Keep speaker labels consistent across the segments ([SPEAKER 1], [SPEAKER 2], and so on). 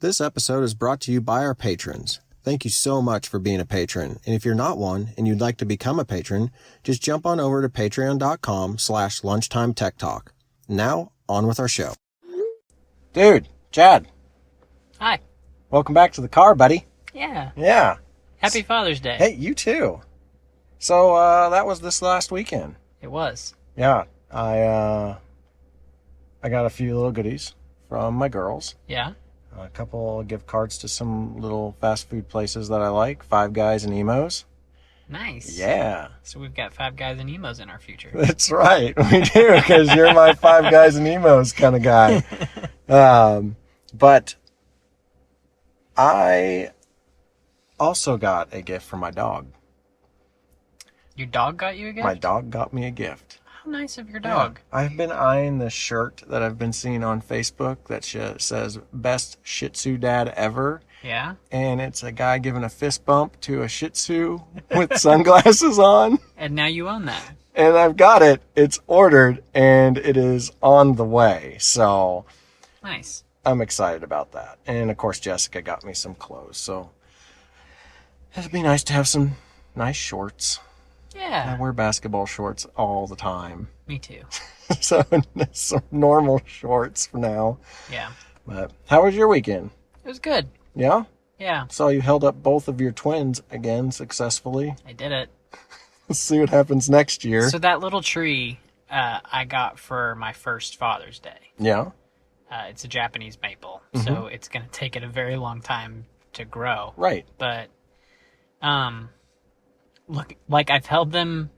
[SPEAKER 1] This episode is brought to you by our patrons. Thank you so much for being a patron. And if you're not one and you'd like to become a patron, just jump on over to patreon.com/LunchTimeTechTalk. Now, on with our show. Dude, Chad.
[SPEAKER 2] Hi.
[SPEAKER 1] Welcome back to the car, buddy.
[SPEAKER 2] Yeah.
[SPEAKER 1] Yeah.
[SPEAKER 2] Happy Father's Day.
[SPEAKER 1] Hey, you too. So, that was this last weekend.
[SPEAKER 2] It was.
[SPEAKER 1] Yeah. I got a few little goodies from my girls.
[SPEAKER 2] Yeah.
[SPEAKER 1] A couple gift cards to some little fast food places that I like. Five Guys and Emos.
[SPEAKER 2] Nice.
[SPEAKER 1] Yeah.
[SPEAKER 2] So we've got Five Guys and Emos in our future.
[SPEAKER 1] That's right. We do, because you're my Five Guys and Emos kind of guy. But I also got a gift from my dog.
[SPEAKER 2] Your dog got you a gift?
[SPEAKER 1] My dog got me a gift.
[SPEAKER 2] How nice of your dog.
[SPEAKER 1] Yeah. I've been eyeing this shirt that I've been seeing on Facebook that says "Best Shih Tzu Dad Ever."
[SPEAKER 2] Yeah?
[SPEAKER 1] And it's a guy giving a fist bump to a Shih Tzu with sunglasses on.
[SPEAKER 2] And now you own that.
[SPEAKER 1] And I've got it. It's ordered and it is on the way. So
[SPEAKER 2] Nice.
[SPEAKER 1] I'm excited about that. And of course, Jessica got me some clothes. So it'd be nice to have some nice shorts.
[SPEAKER 2] Yeah.
[SPEAKER 1] I wear basketball shorts all the time.
[SPEAKER 2] Me too.
[SPEAKER 1] So some normal shorts for now.
[SPEAKER 2] Yeah.
[SPEAKER 1] But how was your weekend?
[SPEAKER 2] It was good.
[SPEAKER 1] Yeah?
[SPEAKER 2] Yeah.
[SPEAKER 1] Saw you held up both of your twins again successfully.
[SPEAKER 2] I did it.
[SPEAKER 1] Let's see what happens next year.
[SPEAKER 2] So that little tree I got for my first Father's Day.
[SPEAKER 1] Yeah?
[SPEAKER 2] It's a Japanese maple. So it's going to take it a very long time to grow.
[SPEAKER 1] Right.
[SPEAKER 2] But, look, like I've held them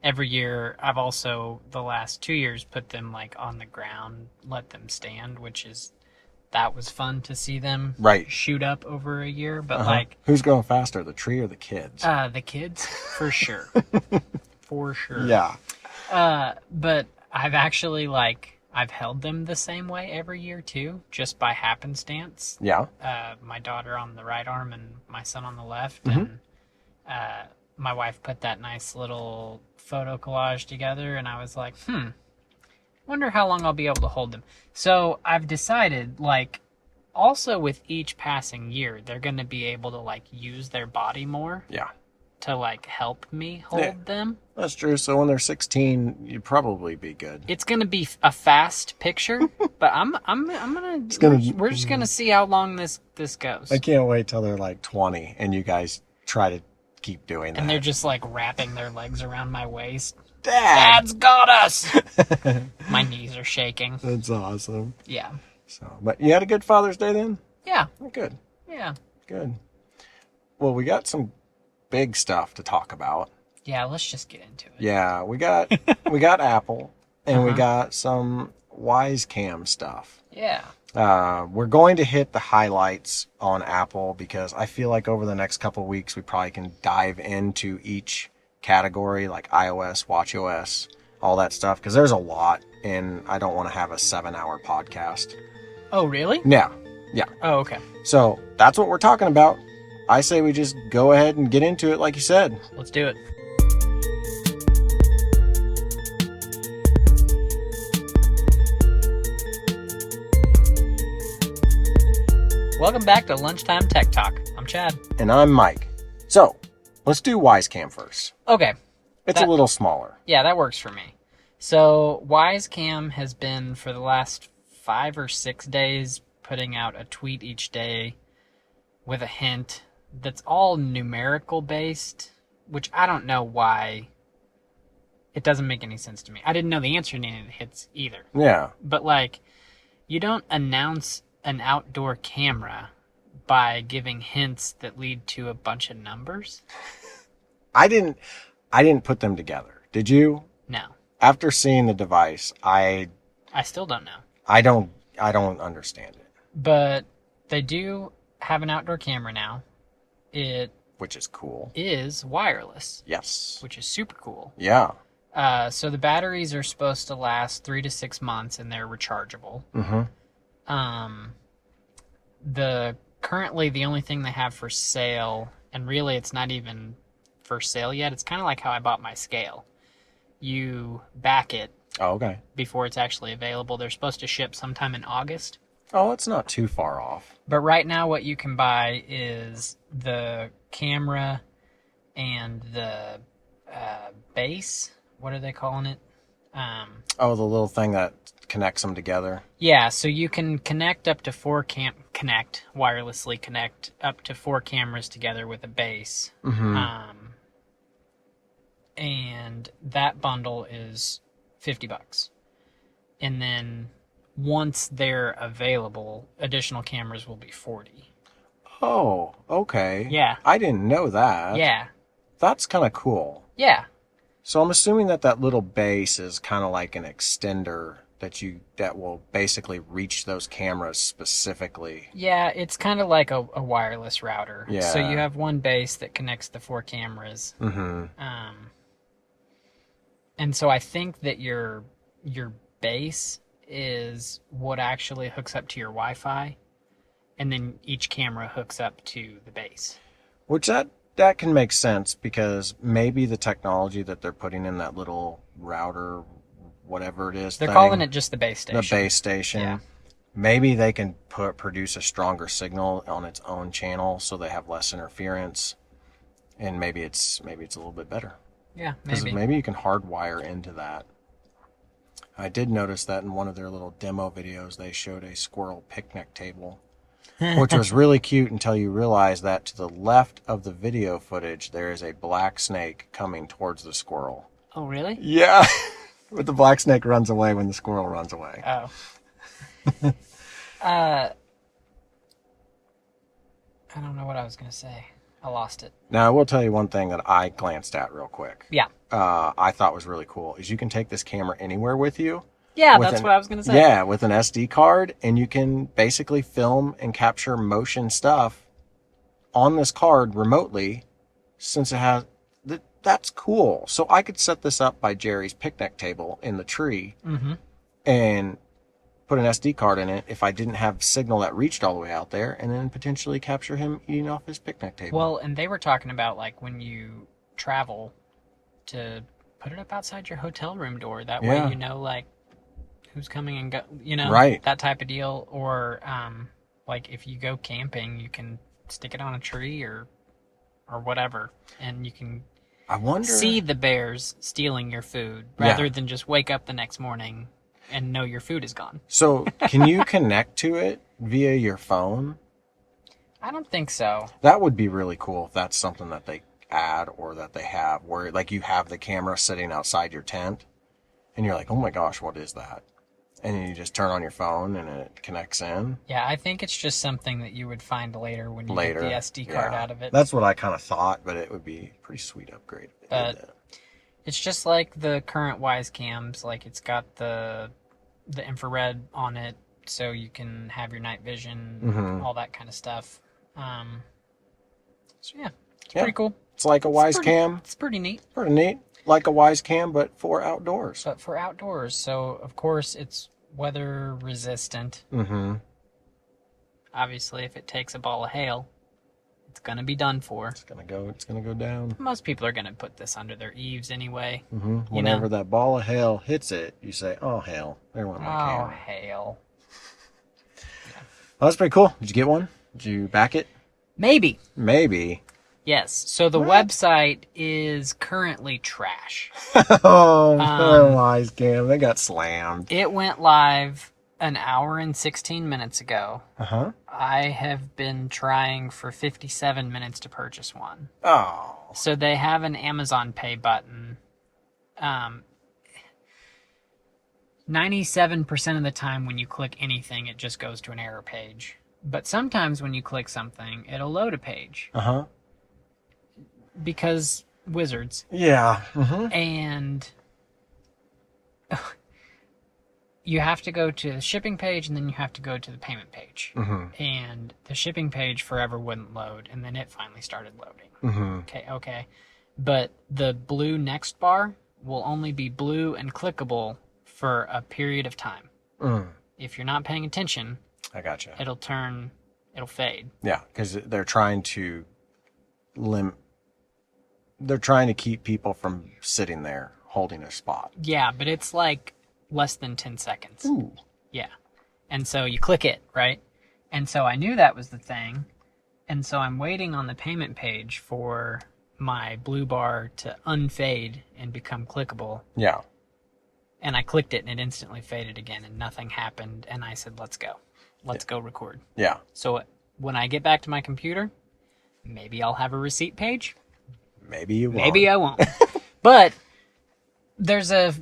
[SPEAKER 2] every year. I've also, the last 2 years, put them like on the ground, let them stand, that was fun to see them shoot up over a year. But like,
[SPEAKER 1] who's going faster, the tree or the kids?
[SPEAKER 2] the kids, for sure. For sure.
[SPEAKER 1] Yeah.
[SPEAKER 2] But I've actually I've held them the same way every year too, just by happenstance.
[SPEAKER 1] Yeah.
[SPEAKER 2] My daughter on the right arm and my son on the left. And my wife put that nice little photo collage together, and I was like, wonder how long I'll be able to hold them. So I've decided, also with each passing year, they're going to be able to, use their body more.
[SPEAKER 1] Yeah.
[SPEAKER 2] To, help me hold them.
[SPEAKER 1] That's true. So when they're 16, you'd probably be good.
[SPEAKER 2] It's going to be a fast picture, but we're just going to see how long this goes.
[SPEAKER 1] I can't wait till they're 20 and you guys try to keep doing that.
[SPEAKER 2] And they're just wrapping their legs around my waist.
[SPEAKER 1] Dad's
[SPEAKER 2] got us! My knees are shaking.
[SPEAKER 1] That's awesome.
[SPEAKER 2] Yeah.
[SPEAKER 1] So, but you had a good Father's Day then?
[SPEAKER 2] Yeah.
[SPEAKER 1] Good.
[SPEAKER 2] Yeah.
[SPEAKER 1] Good. Well, we got some big stuff to talk about.
[SPEAKER 2] Yeah, let's just get into it.
[SPEAKER 1] Yeah, we got Apple and we got some Wyze Cam stuff.
[SPEAKER 2] Yeah.
[SPEAKER 1] We're going to hit the highlights on Apple because I feel like over the next couple of weeks we probably can dive into each category, like iOS, watchOS, all that stuff, because there's a lot and I don't want to have a 7-hour podcast.
[SPEAKER 2] Oh, really?
[SPEAKER 1] Yeah.
[SPEAKER 2] Oh, okay.
[SPEAKER 1] So that's what we're talking about. I say we just go ahead and get into it like you said.
[SPEAKER 2] Let's do it. Welcome back to Lunchtime Tech Talk. I'm Chad.
[SPEAKER 1] And I'm Mike. So let's do Wyze Cam first.
[SPEAKER 2] Okay.
[SPEAKER 1] It's a little smaller.
[SPEAKER 2] Yeah, that works for me. So Wyze Cam has been, for the last 5 or 6 days, putting out a tweet each day with a hint that's all numerical based, which I don't know why. It doesn't make any sense to me. I didn't know the answer to any of the hits either.
[SPEAKER 1] Yeah.
[SPEAKER 2] But you don't announce an outdoor camera by giving hints that lead to a bunch of numbers.
[SPEAKER 1] I didn't put them together. Did you?
[SPEAKER 2] No.
[SPEAKER 1] After seeing the device, I
[SPEAKER 2] still don't know.
[SPEAKER 1] I don't understand it.
[SPEAKER 2] But they do have an outdoor camera now.
[SPEAKER 1] Which is cool.
[SPEAKER 2] Is wireless.
[SPEAKER 1] Yes.
[SPEAKER 2] Which is super cool.
[SPEAKER 1] Yeah.
[SPEAKER 2] So the batteries are supposed to last 3 to 6 months, and they're rechargeable. Currently the only thing they have for sale, and really it's not even for sale yet. It's kind of like how I bought my scale. You back it
[SPEAKER 1] Oh, okay.
[SPEAKER 2] before it's actually available. They're supposed to ship sometime in August.
[SPEAKER 1] Oh, it's not too far off.
[SPEAKER 2] But right now what you can buy is the camera and the base. What are they calling it?
[SPEAKER 1] Oh, the little thing that connects them together.
[SPEAKER 2] Yeah, so you can connect up to wirelessly connect up to 4 cameras together with a base. And that bundle is $50. And then once they're available, additional cameras will be $40.
[SPEAKER 1] Oh, okay.
[SPEAKER 2] Yeah.
[SPEAKER 1] I didn't know that.
[SPEAKER 2] Yeah.
[SPEAKER 1] That's kind of cool.
[SPEAKER 2] Yeah.
[SPEAKER 1] So I'm assuming that little base is kind of like an extender that will basically reach those cameras specifically.
[SPEAKER 2] Yeah, it's kind of like a wireless router.
[SPEAKER 1] Yeah.
[SPEAKER 2] So you have one base that connects the 4 cameras. And so I think that your base is what actually hooks up to your Wi-Fi, and then each camera hooks up to the base.
[SPEAKER 1] Which that can make sense, because maybe the technology that they're putting in that little router, whatever it is,
[SPEAKER 2] they're calling it just the base station.
[SPEAKER 1] The base station.
[SPEAKER 2] Yeah.
[SPEAKER 1] Maybe they can produce a stronger signal on its own channel, so they have less interference, and maybe it's a little bit better.
[SPEAKER 2] Yeah,
[SPEAKER 1] Maybe you can hardwire into that. I did notice that in one of their little demo videos, they showed a squirrel picnic table, which was really cute until you realize that to the left of the video footage, there is a black snake coming towards the squirrel.
[SPEAKER 2] Oh, really?
[SPEAKER 1] Yeah. But the black snake runs away when the squirrel runs away.
[SPEAKER 2] Oh. I don't know what I was going to say. I lost it.
[SPEAKER 1] Now, I will tell you one thing that I glanced at real quick.
[SPEAKER 2] Yeah.
[SPEAKER 1] I thought was really cool is you can take this camera anywhere with you.
[SPEAKER 2] Yeah, that's what I was going to say.
[SPEAKER 1] Yeah, with an SD card, and you can basically film and capture motion stuff on this card remotely, since it has... That's cool. So I could set this up by Jerry's picnic table in the tree and put an SD card in it if I didn't have signal that reached all the way out there, and then potentially capture him eating off his picnic table.
[SPEAKER 2] Well, and they were talking about, like, when you travel, to put it up outside your hotel room door. That way you know, like, who's coming and go,
[SPEAKER 1] right.
[SPEAKER 2] That type of deal. Or, like, if you go camping, you can stick it on a tree or whatever, and you can see the bears stealing your food rather than just wake up the next morning and know your food is gone.
[SPEAKER 1] So, can you connect to it via your phone?
[SPEAKER 2] I don't think so.
[SPEAKER 1] That would be really cool if that's something that they add or that they have, where like you have the camera sitting outside your tent and you're like, oh my gosh, what is that? And then you just turn on your phone and it connects in.
[SPEAKER 2] Yeah, I think it's just something that you would find later when you get the SD card out of it.
[SPEAKER 1] That's what I kind of thought, but it would be a pretty sweet upgrade if they did that.
[SPEAKER 2] It's just like the current Wyze Cams. Like, it's got the infrared on it, so you can have your night vision, all that kind of stuff. So yeah, it's pretty cool.
[SPEAKER 1] It's like a Wyze Cam.
[SPEAKER 2] It's pretty neat.
[SPEAKER 1] Pretty neat. Like a Wyze Cam, but for outdoors.
[SPEAKER 2] But for outdoors. So, of course, it's weather resistant. Obviously, if it takes a ball of hail, it's going to be done for. It's
[SPEAKER 1] going to go down.
[SPEAKER 2] Most people are going to put this under their eaves anyway.
[SPEAKER 1] Whenever that ball of hail hits it, you say, oh, hail. There went my camera.
[SPEAKER 2] Oh, hail.
[SPEAKER 1] Well, that's pretty cool. Did you get one? Did you back it?
[SPEAKER 2] Maybe.
[SPEAKER 1] Yes.
[SPEAKER 2] So the website is currently trash.
[SPEAKER 1] Oh, Wyze Cam. They got slammed.
[SPEAKER 2] It went live an hour and 16 minutes ago. I have been trying for 57 minutes to purchase one.
[SPEAKER 1] Oh.
[SPEAKER 2] So they have an Amazon Pay button. 97% of the time when you click anything, it just goes to an error page. But sometimes when you click something, it'll load a page. Because wizards.
[SPEAKER 1] Yeah.
[SPEAKER 2] And you have to go to the shipping page, and then you have to go to the payment page. And the shipping page forever wouldn't load, and then it finally started loading. Okay. But the blue next bar will only be blue and clickable for a period of time. If you're not paying attention,
[SPEAKER 1] I gotcha.
[SPEAKER 2] It'll fade.
[SPEAKER 1] Yeah, because they're trying to They're trying to keep people from sitting there holding a spot.
[SPEAKER 2] Yeah, but it's like less than 10 seconds.
[SPEAKER 1] Ooh.
[SPEAKER 2] Yeah. And so you click it, right? And so I knew that was the thing. And so I'm waiting on the payment page for my blue bar to unfade and become clickable.
[SPEAKER 1] Yeah.
[SPEAKER 2] And I clicked it and it instantly faded again and nothing happened. And I said, let's go. Let's go record.
[SPEAKER 1] Yeah.
[SPEAKER 2] So when I get back to my computer, maybe I'll have a receipt page.
[SPEAKER 1] Maybe you won't.
[SPEAKER 2] Maybe I won't. But there's a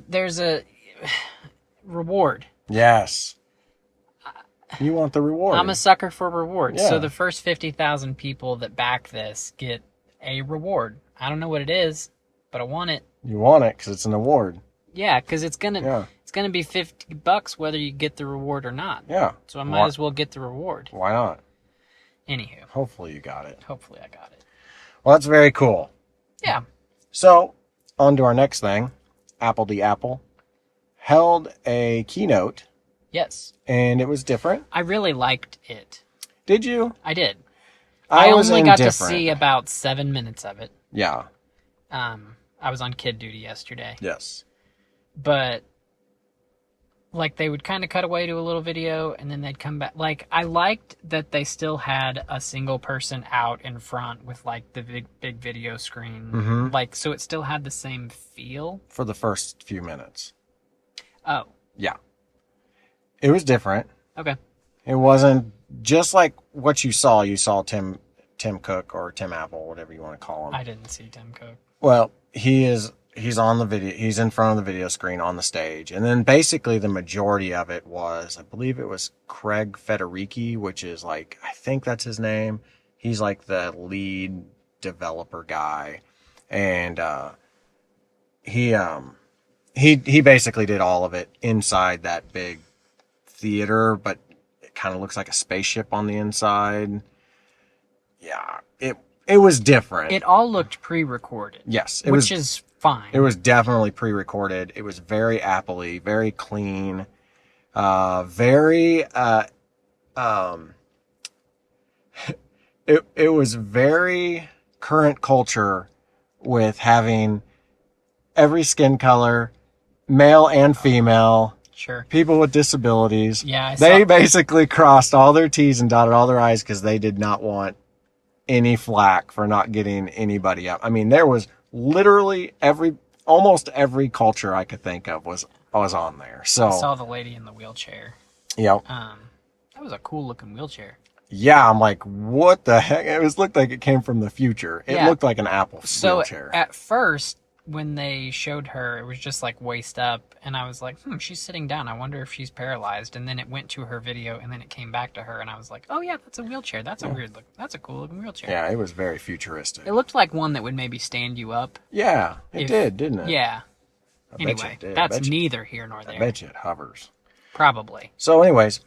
[SPEAKER 2] reward.
[SPEAKER 1] Yes. You want the reward.
[SPEAKER 2] I'm a sucker for rewards.
[SPEAKER 1] Yeah.
[SPEAKER 2] So the first 50,000 people that back this get a reward. I don't know what it is, but I want it.
[SPEAKER 1] You want it because it's an award.
[SPEAKER 2] Yeah, because it's gonna be $50 whether you get the reward or not.
[SPEAKER 1] Yeah.
[SPEAKER 2] So I might as well get the reward.
[SPEAKER 1] Why not?
[SPEAKER 2] Anywho.
[SPEAKER 1] Hopefully you got it.
[SPEAKER 2] Hopefully I got it.
[SPEAKER 1] Well, that's very cool.
[SPEAKER 2] Yeah.
[SPEAKER 1] So, on to our next thing. Apple the Apple held a keynote.
[SPEAKER 2] Yes.
[SPEAKER 1] And it was different.
[SPEAKER 2] I really liked it.
[SPEAKER 1] Did you?
[SPEAKER 2] I did.
[SPEAKER 1] I
[SPEAKER 2] only got to see about 7 minutes of it.
[SPEAKER 1] Yeah.
[SPEAKER 2] I was on kid duty yesterday.
[SPEAKER 1] Yes.
[SPEAKER 2] But like they would kind of cut away to a little video and then they'd come back. Like I liked that they still had a single person out in front with like the big video screen.
[SPEAKER 1] Mm-hmm.
[SPEAKER 2] Like so it still had the same feel
[SPEAKER 1] For the first few minutes.
[SPEAKER 2] Oh.
[SPEAKER 1] Yeah. It was different.
[SPEAKER 2] Okay.
[SPEAKER 1] It wasn't just like what you saw. You saw Tim Cook or Tim Apple, whatever you want to call him.
[SPEAKER 2] I didn't see Tim Cook.
[SPEAKER 1] Well, he's on the video. He's in front of the video screen on the stage. And then basically the majority of it was, I believe it was Craig Federighi, which is like, I think that's his name. He's like the lead developer guy. And, he basically did all of it inside that big theater, but it kind of looks like a spaceship on the inside. Yeah, it was different.
[SPEAKER 2] It all looked pre-recorded.
[SPEAKER 1] Yes,
[SPEAKER 2] which is fine.
[SPEAKER 1] It was definitely pre-recorded. It was very Apple-y, very clean, very it was very current culture with having every skin color, male and female.
[SPEAKER 2] Sure.
[SPEAKER 1] People with disabilities.
[SPEAKER 2] Yeah,
[SPEAKER 1] they basically crossed all their T's and dotted all their I's because they did not want any flack for not getting anybody up. I mean, there was literally almost every culture I could think of was on there. So
[SPEAKER 2] I saw the lady in the wheelchair.
[SPEAKER 1] Yeah.
[SPEAKER 2] That was a cool looking wheelchair.
[SPEAKER 1] Yeah, I'm like, what the heck? It looked like it came from the future. It looked like an Apple wheelchair.
[SPEAKER 2] So at first, when they showed her, it was just like waist up, and I was like, she's sitting down. I wonder if she's paralyzed. And then it went to her video, and then it came back to her, and I was like, oh yeah, that's a wheelchair. That's a weird look. That's a cool looking wheelchair.
[SPEAKER 1] Yeah, it was very futuristic.
[SPEAKER 2] It looked like one that would maybe stand you up.
[SPEAKER 1] Yeah, it did, didn't it?
[SPEAKER 2] Yeah.
[SPEAKER 1] I bet you it did.
[SPEAKER 2] That's neither here nor there.
[SPEAKER 1] I bet you it hovers.
[SPEAKER 2] Probably.
[SPEAKER 1] So anyways,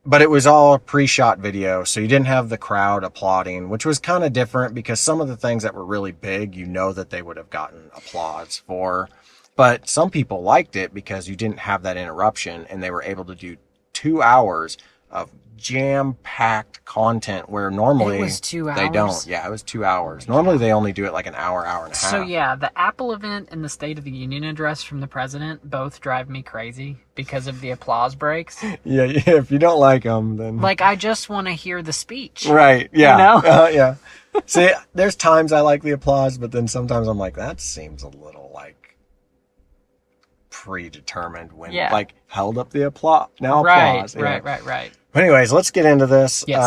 [SPEAKER 1] but it was all a pre-shot video, so you didn't have the crowd applauding, which was kind of different because some of the things that were really big, you know that they would have gotten applause for. But some people liked it because you didn't have that interruption and they were able to do 2 hours of jam-packed content where normally
[SPEAKER 2] it was 2 hours?
[SPEAKER 1] They don't. Yeah, it was 2 hours. Normally they only do it like an hour and a half.
[SPEAKER 2] So yeah, the Apple event and the State of the Union address from the president both drive me crazy because of the applause breaks.
[SPEAKER 1] Yeah, if you don't like them, then...
[SPEAKER 2] Like, I just want to hear the speech.
[SPEAKER 1] Right, yeah.
[SPEAKER 2] You know?
[SPEAKER 1] Yeah. See, there's times I like the applause, but then sometimes I'm like, that seems a little, like, predetermined when, like, held up the applause. Now applause.
[SPEAKER 2] Right.
[SPEAKER 1] But anyways, let's get into this.
[SPEAKER 2] Yes.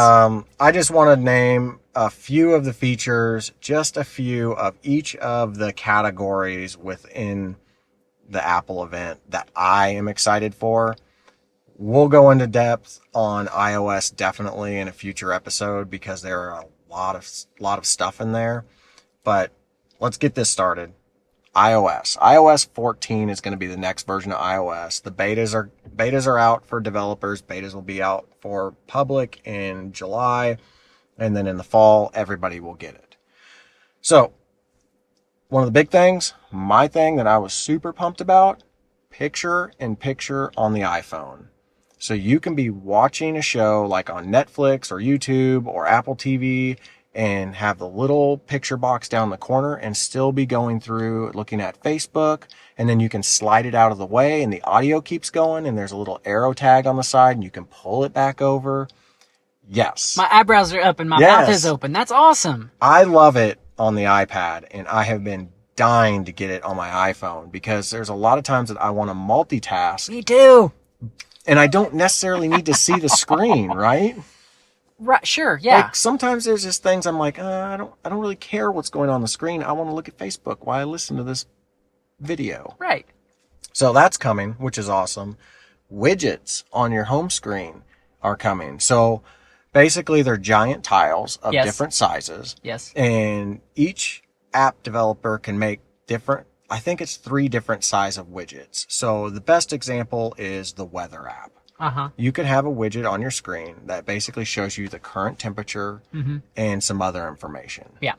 [SPEAKER 1] I just want to name a few of the features, just a few of each of the categories within the Apple event that I am excited for. We'll go into depth on iOS definitely in a future episode because there are a lot of stuff in there. But let's get this started. iOS 14 is going to be the next version of iOS. The betas are out for developers. Betas will be out for public in July, and then in the fall everybody will get it. So one of the big things, my thing that I was super pumped about, picture-in-picture on the iPhone. So you can be watching a show like on Netflix or YouTube or Apple TV, and have the little picture box down the corner and still be going through looking at Facebook. And then you can slide it out of the way and the audio keeps going and there's a little arrow tag on the side and you can pull it back over. Yes.
[SPEAKER 2] My eyebrows are up and my mouth is open. That's awesome.
[SPEAKER 1] I love it on the iPad, and I have been dying to get it on my iPhone because there's a lot of times that I want to multitask.
[SPEAKER 2] Me too.
[SPEAKER 1] And I don't necessarily need to see the screen, right?
[SPEAKER 2] Right, sure, yeah.
[SPEAKER 1] Like sometimes there's just things I'm like, I don't really care what's going on the screen. I want to look at Facebook while I listen to this video.
[SPEAKER 2] Right.
[SPEAKER 1] So that's coming, which is awesome. Widgets on your home screen are coming. So basically they're giant tiles of different sizes.
[SPEAKER 2] Yes.
[SPEAKER 1] And each app developer can make different, I think it's 3 different size of widgets. So the best example is the weather app. You could have a widget on your screen that basically shows you the current temperature and some other information.
[SPEAKER 2] Yeah.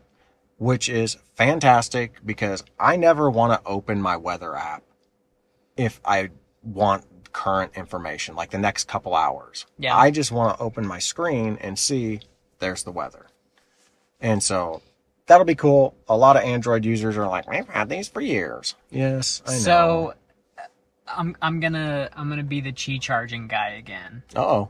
[SPEAKER 1] Which is fantastic because I never want to open my weather app if I want current information, like the next couple hours.
[SPEAKER 2] Yeah.
[SPEAKER 1] I just want to open my screen and see there's the weather. And so that'll be cool. A lot of Android users are like, we've had these for years. Yes, I know.
[SPEAKER 2] So I'm gonna be the Qi charging guy again.
[SPEAKER 1] Uh-oh.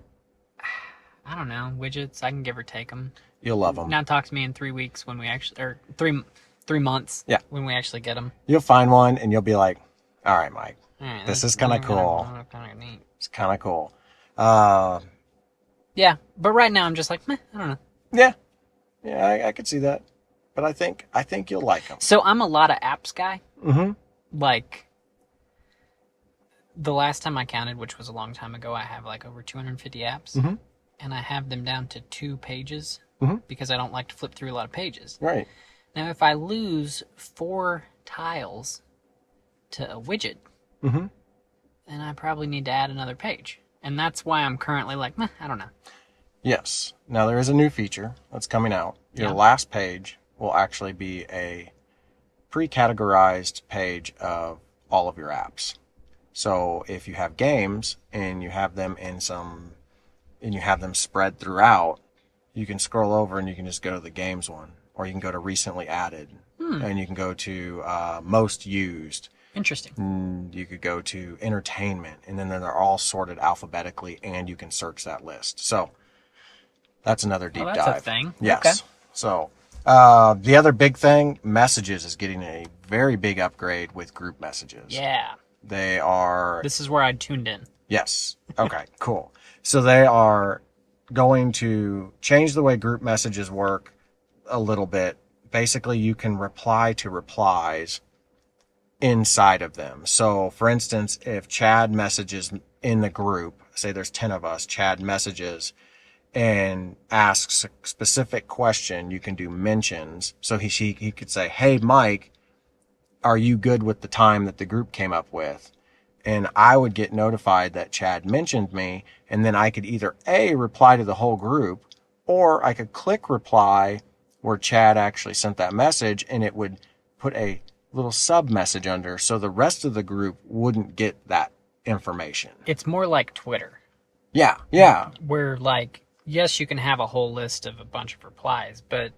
[SPEAKER 2] I don't know, widgets. I can give or take them.
[SPEAKER 1] You'll love them.
[SPEAKER 2] Now talk to me in 3 weeks when we actually, or three months.
[SPEAKER 1] Yeah.
[SPEAKER 2] When we actually get them.
[SPEAKER 1] You'll find one and you'll be like, all right, Mike,
[SPEAKER 2] Right,
[SPEAKER 1] this is kind of cool.
[SPEAKER 2] Kind of neat.
[SPEAKER 1] It's kind of cool.
[SPEAKER 2] Yeah, but right now I'm just like, meh, I don't know.
[SPEAKER 1] Yeah. Yeah, I could see that. But I think you'll like them.
[SPEAKER 2] So I'm a lot of apps guy.
[SPEAKER 1] Mm-hmm.
[SPEAKER 2] Like, the last time I counted, which was a long time ago, I have like over 250 apps.
[SPEAKER 1] Mm-hmm.
[SPEAKER 2] And I have them down to 2 pages
[SPEAKER 1] Mm-hmm.
[SPEAKER 2] because I don't like to flip through a lot of pages.
[SPEAKER 1] Right.
[SPEAKER 2] Now, if I lose 4 tiles to a widget,
[SPEAKER 1] Mm-hmm.
[SPEAKER 2] then I probably need to add another page. And that's why I'm currently like, meh, I don't know.
[SPEAKER 1] Yes. Now there is a new feature that's coming out. Your last page will actually be a pre-categorized page of all of your apps. So if you have games and you have them and you have them spread throughout, you can scroll over and you can just go to the games one, or you can go to recently added, and you can go to most used.
[SPEAKER 2] Interesting.
[SPEAKER 1] And you could go to entertainment, and then they're all sorted alphabetically, and you can search that list. So that's another deep
[SPEAKER 2] that's
[SPEAKER 1] dive.
[SPEAKER 2] a thing.
[SPEAKER 1] Yes.
[SPEAKER 2] Okay.
[SPEAKER 1] So the other big thing, messages is getting a very big upgrade with group messages.
[SPEAKER 2] Yeah.
[SPEAKER 1] They are.
[SPEAKER 2] This is where I tuned in.
[SPEAKER 1] Yes. Okay, cool. So they are going to change the way group messages work a little bit. Basically, you can reply to replies inside of them. So, for instance, if Chad messages in the group, say there's 10 of us, Chad messages and asks a specific question, you can do mentions. So he could say, hey, Mike, are you good with the time that the group came up with? And I would get notified that Chad mentioned me, and then I could either A, reply to the whole group, or I could click reply where Chad actually sent that message, and it would put a little sub message under, so the rest of the group wouldn't get that information.
[SPEAKER 2] It's more like Twitter.
[SPEAKER 1] Yeah, yeah.
[SPEAKER 2] Where, like, yes, you can have a whole list of a bunch of replies, but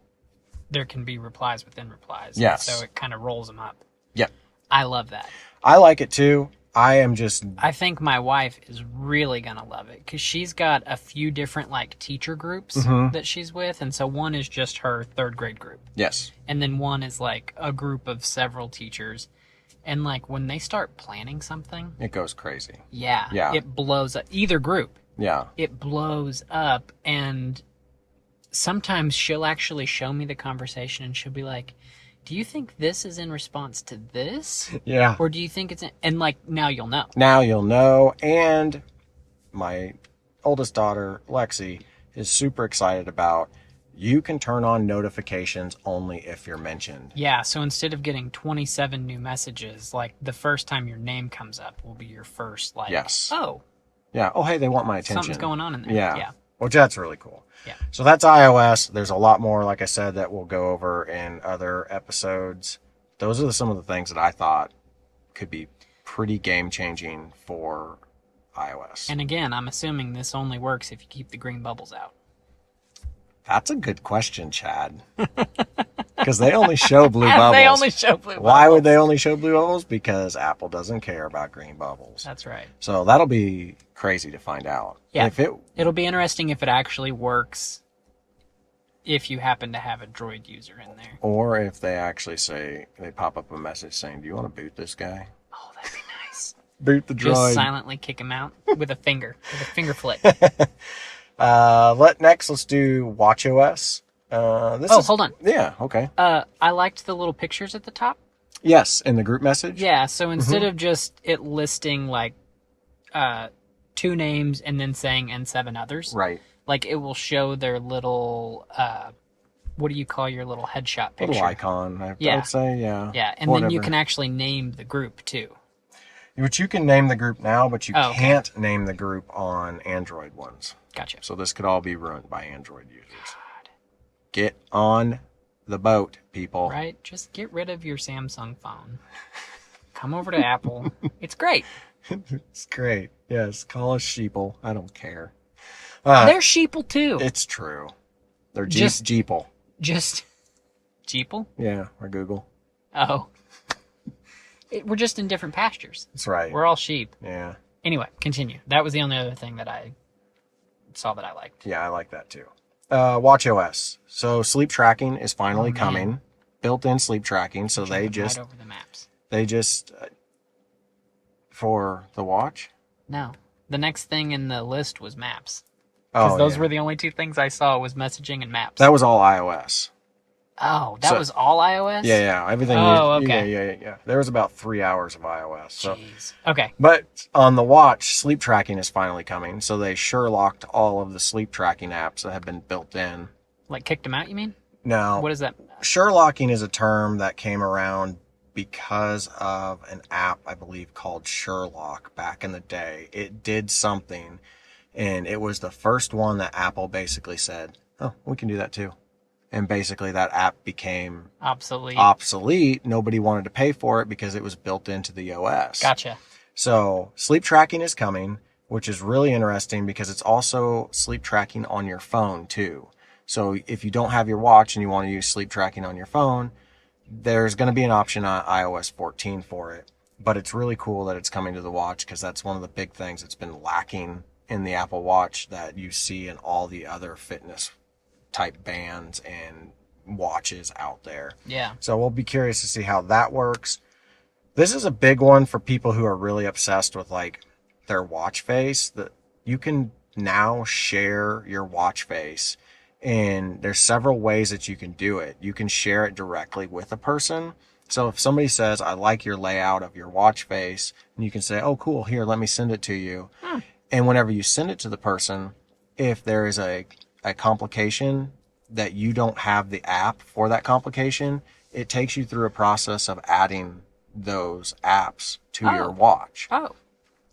[SPEAKER 2] there can be replies within replies.
[SPEAKER 1] Yes.
[SPEAKER 2] So it kind of rolls them up.
[SPEAKER 1] Yep.
[SPEAKER 2] I love that.
[SPEAKER 1] I like it too. I
[SPEAKER 2] think my wife is really going to love it because she's got a few different, like, teacher groups that she's with. And so one is just her 3rd grade group.
[SPEAKER 1] Yes.
[SPEAKER 2] And then one is, like, a group of several teachers. And, like, when they start planning something,
[SPEAKER 1] it goes crazy.
[SPEAKER 2] Yeah.
[SPEAKER 1] Yeah.
[SPEAKER 2] It blows up. Either group.
[SPEAKER 1] Yeah.
[SPEAKER 2] It blows up. And sometimes she'll actually show me the conversation and she'll be like, do you think this is in response to this?
[SPEAKER 1] Yeah.
[SPEAKER 2] Or do you think it's and like, now you'll know.
[SPEAKER 1] Now you'll know. And my oldest daughter, Lexi, is super excited about you can turn on notifications only if you're mentioned.
[SPEAKER 2] Yeah. So instead of getting 27 new messages, like the first time your name comes up will be your first, like,
[SPEAKER 1] yes.
[SPEAKER 2] Oh.
[SPEAKER 1] Yeah. Oh, hey, they want my attention.
[SPEAKER 2] Something's going on in there.
[SPEAKER 1] Yeah.
[SPEAKER 2] Yeah.
[SPEAKER 1] Which that's really cool.
[SPEAKER 2] Yeah.
[SPEAKER 1] So that's iOS. There's a lot more, like I said, that we'll go over in other episodes. Those are some of the things that I thought could be pretty game-changing for iOS.
[SPEAKER 2] And again, I'm assuming this only works if you keep the green bubbles out.
[SPEAKER 1] That's a good question, Chad. Because they only show blue bubbles.
[SPEAKER 2] They only show blue bubbles.
[SPEAKER 1] Why would they only show blue bubbles? Because Apple doesn't care about green bubbles.
[SPEAKER 2] That's right.
[SPEAKER 1] So that'll be crazy to find out.
[SPEAKER 2] Yeah.
[SPEAKER 1] If
[SPEAKER 2] It'll be interesting if it actually works if you happen to have a Droid user in there.
[SPEAKER 1] Or if they actually say, they pop up a message saying, do you want to boot this guy?
[SPEAKER 2] Oh, that'd be nice.
[SPEAKER 1] Boot the droid.
[SPEAKER 2] Just silently kick him out with a finger flick.
[SPEAKER 1] Let's do WatchOS.
[SPEAKER 2] Hold on.
[SPEAKER 1] Yeah, okay.
[SPEAKER 2] I liked the little pictures at the top.
[SPEAKER 1] Yes, in the group message.
[SPEAKER 2] Yeah, so instead of just it listing like 2 names and then saying and 7 others,
[SPEAKER 1] Right.
[SPEAKER 2] like it will show their little what do you call your little headshot picture?
[SPEAKER 1] Little icon, I
[SPEAKER 2] Yeah.
[SPEAKER 1] would say, yeah.
[SPEAKER 2] Yeah, and then you can actually name the group too.
[SPEAKER 1] Which you can name the group now, but you
[SPEAKER 2] okay.
[SPEAKER 1] can't name the group on Android ones.
[SPEAKER 2] Gotcha.
[SPEAKER 1] So this could all be ruined by Android users. God. Get on the boat, people.
[SPEAKER 2] Right? Just get rid of your Samsung phone. Come over to Apple. It's great.
[SPEAKER 1] It's great. Yes, call us sheeple. I don't care.
[SPEAKER 2] They're sheeple too.
[SPEAKER 1] It's true. They're
[SPEAKER 2] Just-
[SPEAKER 1] Jeeple.
[SPEAKER 2] Just Jeeple?
[SPEAKER 1] Yeah, or Google.
[SPEAKER 2] Oh. We're just in different pastures.
[SPEAKER 1] That's right.
[SPEAKER 2] We're all sheep.
[SPEAKER 1] Yeah.
[SPEAKER 2] Anyway, continue. That was the only other thing that I saw that I liked.
[SPEAKER 1] Yeah, I like that too. WatchOS. So sleep tracking is finally coming. Built-in sleep tracking. So they just
[SPEAKER 2] right over the maps.
[SPEAKER 1] For the watch.
[SPEAKER 2] No, the next thing in the list was maps. Because those were the only 2 things I saw was messaging and maps.
[SPEAKER 1] That was all iOS.
[SPEAKER 2] Oh, that was all iOS?
[SPEAKER 1] Yeah, everything.
[SPEAKER 2] Oh, okay.
[SPEAKER 1] Yeah. There was about 3 hours of iOS. So.
[SPEAKER 2] Jeez. Okay.
[SPEAKER 1] But on the watch, sleep tracking is finally coming. So they Sherlocked all of the sleep tracking apps that have been built in.
[SPEAKER 2] Like kicked them out, you mean?
[SPEAKER 1] Now,
[SPEAKER 2] What is that?
[SPEAKER 1] Sherlocking is a term that came around because of an app, I believe, called Sherlock back in the day. It did something, and it was the first one that Apple basically said, oh, we can do that too. And basically that app became obsolete. Nobody wanted to pay for it because it was built into the OS.
[SPEAKER 2] Gotcha.
[SPEAKER 1] So sleep tracking is coming, which is really interesting because it's also sleep tracking on your phone too. So if you don't have your watch and you want to use sleep tracking on your phone, there's going to be an option on iOS 14 for it. But it's really cool that it's coming to the watch because that's one of the big things that's been lacking in the Apple Watch that you see in all the other fitness type bands and watches out there.
[SPEAKER 2] Yeah.
[SPEAKER 1] So we'll be curious to see how that works. This is a big one for people who are really obsessed with like their watch face, that you can now share your watch face, and there's several ways that you can do it. You can share it directly with a person. So if somebody says, I like your layout of your watch face, and you can say, oh, cool, here, let me send it to you. And whenever you send it to the person, if there is a complication that you don't have the app for that complication, it takes you through a process of adding those apps to your watch.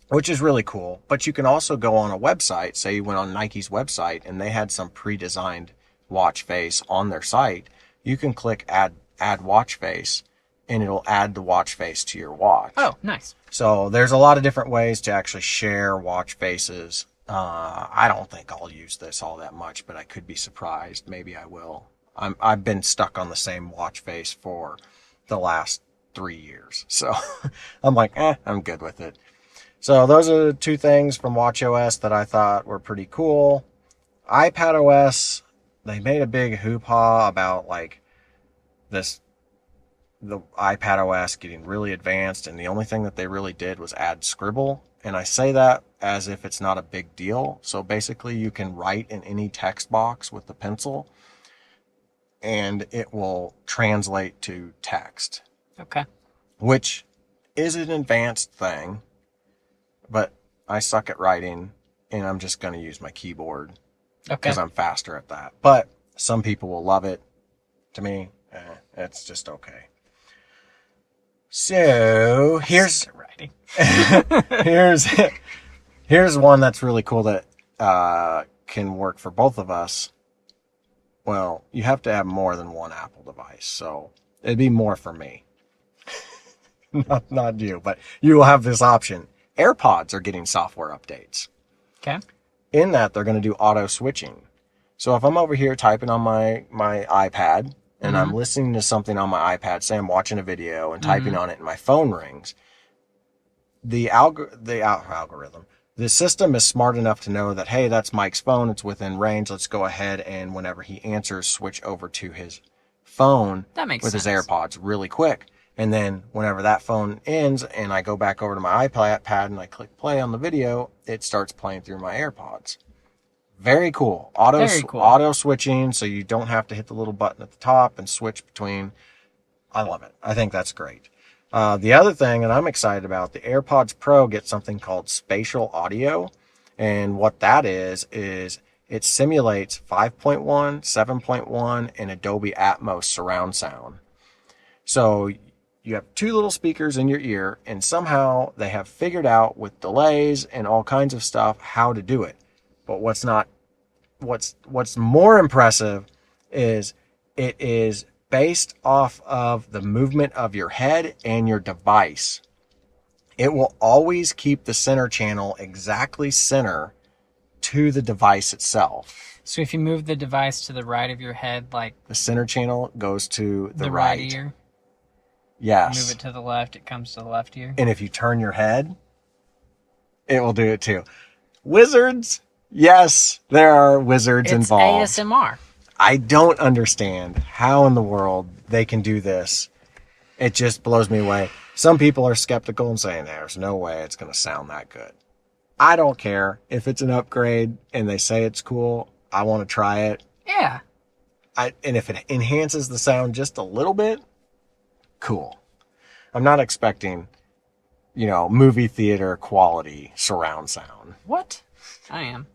[SPEAKER 1] Which is really cool. But you can also go on a website, say you went on Nike's website and they had some pre-designed watch face on their site. You can click add watch face and it'll add the watch face to your watch.
[SPEAKER 2] Oh, nice.
[SPEAKER 1] So there's a lot of different ways to actually share watch faces. I don't think I'll use this all that much, but I could be surprised. Maybe I will. I've been stuck on the same watch face for the last 3 years. So I'm like, I'm good with it. So those are the 2 things from WatchOS that I thought were pretty cool. iPadOS, they made a big hoo-ha about like the iPadOS getting really advanced, and the only thing that they really did was add Scribble. And I say that as if it's not a big deal. So basically you can write in any text box with the pencil and it will translate to text.
[SPEAKER 2] Okay.
[SPEAKER 1] Which is an advanced thing, but I suck at writing and I'm just going to use my keyboard because I'm faster at that. But some people will love it. To me, it's just okay. So here's here's one that's really cool that can work for both of us. Well, you have to have more than one Apple device, so it'd be more for me. not you, but you will have this option. AirPods are getting software updates.
[SPEAKER 2] Okay.
[SPEAKER 1] In that, they're going to do auto switching. So if I'm over here typing on my iPad and I'm listening to something on my iPad, say I'm watching a video and typing on it and my phone rings, the algorithm, the system is smart enough to know that, hey, that's Mike's phone. It's within range. Let's go ahead and whenever he answers, switch over to his phone with his AirPods really quick. And then whenever that phone ends and I go back over to my iPad and I click play on the video, it starts playing through my AirPods. Very cool. Auto switching, so you don't have to hit the little button at the top and switch between. I love it. I think that's great. The other thing, and I'm excited about, the AirPods Pro get something called spatial audio. And what that is it simulates 5.1, 7.1, and Dolby Atmos surround sound. So you have two little speakers in your ear, and somehow they have figured out with delays and all kinds of stuff how to do it. But what's more impressive is it is based off of the movement of your head and your device. It will always keep the center channel exactly center to the device itself.
[SPEAKER 2] So if you move the device to the right of your head, like
[SPEAKER 1] the center channel goes to the
[SPEAKER 2] right ear.
[SPEAKER 1] Yes.
[SPEAKER 2] Move it to the left, it comes to the left ear.
[SPEAKER 1] And if you turn your head, it will do it too. Wizards. Yes, there are wizards involved.
[SPEAKER 2] It's ASMR.
[SPEAKER 1] I don't understand how in the world they can do this. It just blows me away. Some people are skeptical and saying there's no way it's going to sound that good. I don't care if it's an upgrade and they say it's cool. I want to try it.
[SPEAKER 2] Yeah.
[SPEAKER 1] And if it enhances the sound just a little bit, cool. I'm not expecting, movie theater quality surround sound.
[SPEAKER 2] What? I am.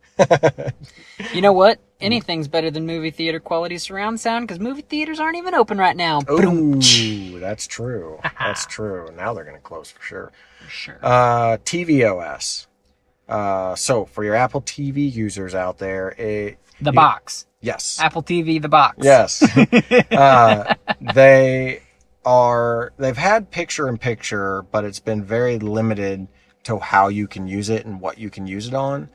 [SPEAKER 2] You know what? Anything's better than movie theater quality surround sound because movie theaters aren't even open right now.
[SPEAKER 1] Ooh, that's true. That's true. Now they're going to close for sure.
[SPEAKER 2] For sure.
[SPEAKER 1] tvOS. So for your Apple TV users out there,
[SPEAKER 2] the box.
[SPEAKER 1] Yes.
[SPEAKER 2] Apple TV, the box.
[SPEAKER 1] Yes. They've had picture-in-picture, but it's been very limited to how you can use it and what you can use it on.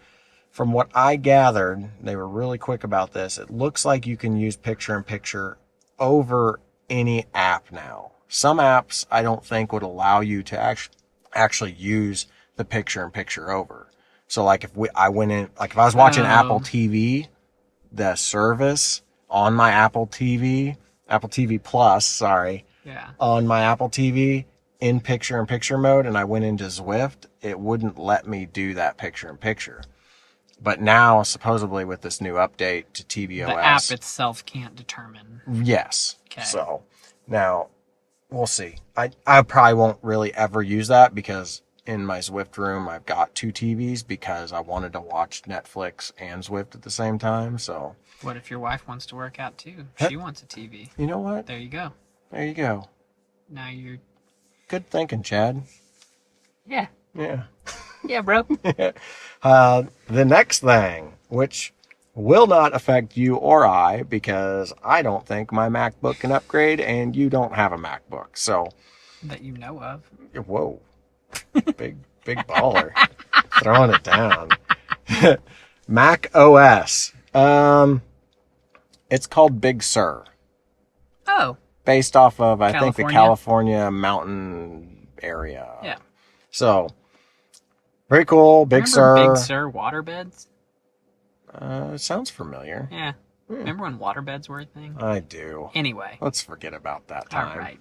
[SPEAKER 1] From what I gathered, they were really quick about this. It looks like you can use picture-in-picture over any app now. Some apps I don't think would allow you to actually use the picture-in-picture over. So like if I was watching Apple TV, the service on my Apple TV Plus, sorry.
[SPEAKER 2] Yeah.
[SPEAKER 1] On my Apple TV in picture-in-picture mode and I went into Zwift, it wouldn't let me do that picture-in-picture. But now, supposedly, with this new update to tvOS...
[SPEAKER 2] The app itself can't determine.
[SPEAKER 1] Yes.
[SPEAKER 2] Okay.
[SPEAKER 1] So, now, we'll see. I probably won't really ever use that because in my Zwift room, I've got two TVs because I wanted to watch Netflix and Zwift at the same time, so...
[SPEAKER 2] What if your wife wants to work out, too? She wants a TV.
[SPEAKER 1] You know what?
[SPEAKER 2] There you go.
[SPEAKER 1] There you go.
[SPEAKER 2] Now you're...
[SPEAKER 1] Good thinking, Chad.
[SPEAKER 2] Yeah.
[SPEAKER 1] Yeah.
[SPEAKER 2] Yeah, bro.
[SPEAKER 1] The next thing, which will not affect you or I, because I don't think my MacBook can upgrade, and you don't have a MacBook, so...
[SPEAKER 2] That you know of.
[SPEAKER 1] Whoa. Big baller. Throwing it down. Mac OS. It's called Big Sur.
[SPEAKER 2] Oh.
[SPEAKER 1] Based off of, I think, the
[SPEAKER 2] California
[SPEAKER 1] mountain area.
[SPEAKER 2] Yeah.
[SPEAKER 1] So... Very cool, Big Sur.
[SPEAKER 2] Big Sur Waterbeds?
[SPEAKER 1] It sounds familiar.
[SPEAKER 2] Yeah. Remember when waterbeds were a thing?
[SPEAKER 1] I do.
[SPEAKER 2] Anyway.
[SPEAKER 1] Let's forget about that time.
[SPEAKER 2] All right.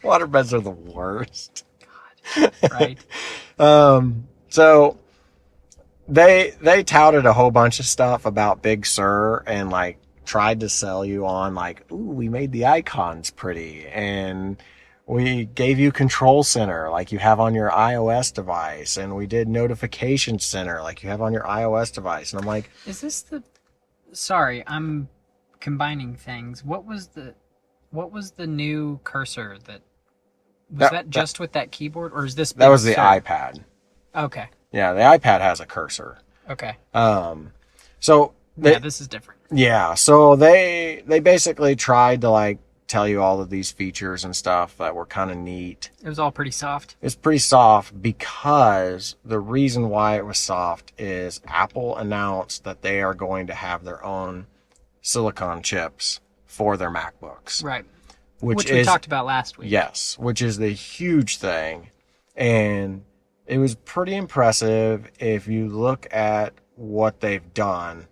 [SPEAKER 1] Waterbeds are the worst.
[SPEAKER 2] God. Right.
[SPEAKER 1] So they touted a whole bunch of stuff about Big Sur and like tried to sell you on like, ooh, we made the icons pretty and we gave you Control Center like you have on your iOS device, and we did Notification Center like you have on your iOS device. And I'm like,
[SPEAKER 2] is this the... Sorry, I'm combining things. What was the new cursor that... Was that just with that keyboard, or is this...
[SPEAKER 1] That was the iPad.
[SPEAKER 2] Okay.
[SPEAKER 1] Yeah, the iPad has a cursor.
[SPEAKER 2] Okay.
[SPEAKER 1] So...
[SPEAKER 2] Yeah, this is different.
[SPEAKER 1] Yeah, so they basically tried to like tell you all of these features and stuff that were kind of neat.
[SPEAKER 2] It was all pretty soft.
[SPEAKER 1] It's pretty soft because the reason why it was soft is Apple announced that they are going to have their own silicon chips for their MacBooks.
[SPEAKER 2] Right. Which we talked about last week.
[SPEAKER 1] Yes, which is the huge thing. And it was pretty impressive if you look at what they've done.